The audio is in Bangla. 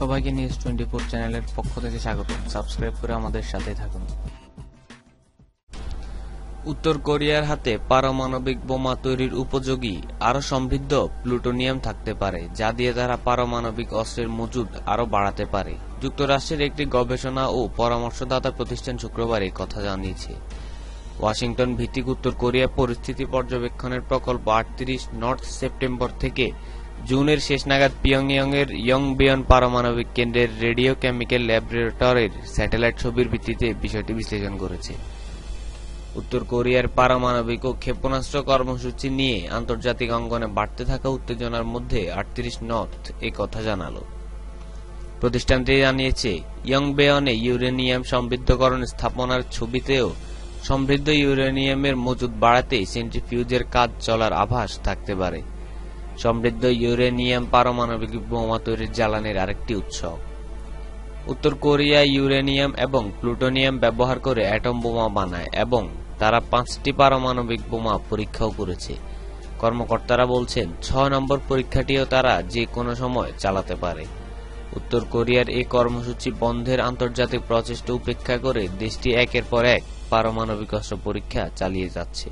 সবাইকে নিউজ 24 চ্যানেলের পক্ষ থেকে স্বাগত। সাবস্ক্রাইব করে আমাদের সাথে থাকুন। উত্তর কোরিয়ার হাতে পারমাণবিক বোমা তৈরির উপযোগী আরও সমৃদ্ধ প্লুটোনিয়াম থাকতে পারে, যা দিয়ে তারা পারমাণবিক অস্ত্রের মজুদ আরও বাড়াতে পারে। যুক্তরাষ্ট্রের একটি গবেষণা ও পরামর্শদাতা প্রতিষ্ঠান শুক্রবার এই কথা জানিয়েছে। ওয়াশিংটন ভিত্তিক উত্তর কোরিয়া পরিস্থিতি পর্যবেক্ষণের প্রকল্প 38 নর্থ সেপ্টেম্বর থেকে জুনের শেষ নাগাদ পিয়ংইয়ংয়ের ইয়ংবিয়ন পারমাণবিক কেন্দ্রের রেডিও কেমিক্যাল ল্যাবরেটরির স্যাটেলাইট ছবির ভিত্তিতে বিষয়টি বিশ্লেষণ করেছে। উত্তর কোরিয়ার পারমাণবিক ও ক্ষেপণাস্ত্র কর্মসূচি নিয়ে আন্তর্জাতিক অঙ্গনে বাড়তে থাকা উত্তেজনার মধ্যে 38 নর্থ এ কথা জানালো। প্রতিষ্ঠানটি জানিয়েছে, ইয়ংবিয়নে ইউরেনিয়াম সমৃদ্ধকরণ স্থাপনার ছবিতেও সমৃদ্ধ ইউরেনিয়ামের মজুদ বাড়াতে সেন্ট্রিফিউজের কাজ চলার আভাস থাকতে পারে। সমৃদ্ধ ইউরেনিয়াম পারমাণবিক বোমা তৈরির জ্বালানির আরেকটি উৎস। উত্তর কোরিয়া ইউরেনিয়াম এবং প্লুটোনিয়াম ব্যবহার করে অ্যাটম বোমা বানায় এবং তারা 5টি পারমাণবিক বোমা পরীক্ষাও করেছে। কর্মকর্তারা বলছেন, 6 নম্বর পরীক্ষাটিও তারা যে কোনো সময় চালাতে পারে। উত্তর কোরিয়ার এই কর্মসূচি বন্ধের আন্তর্জাতিক প্রচেষ্টা উপেক্ষা করে দেশটি একের পর এক পারমাণবিক অস্ত্র পরীক্ষা চালিয়ে যাচ্ছে।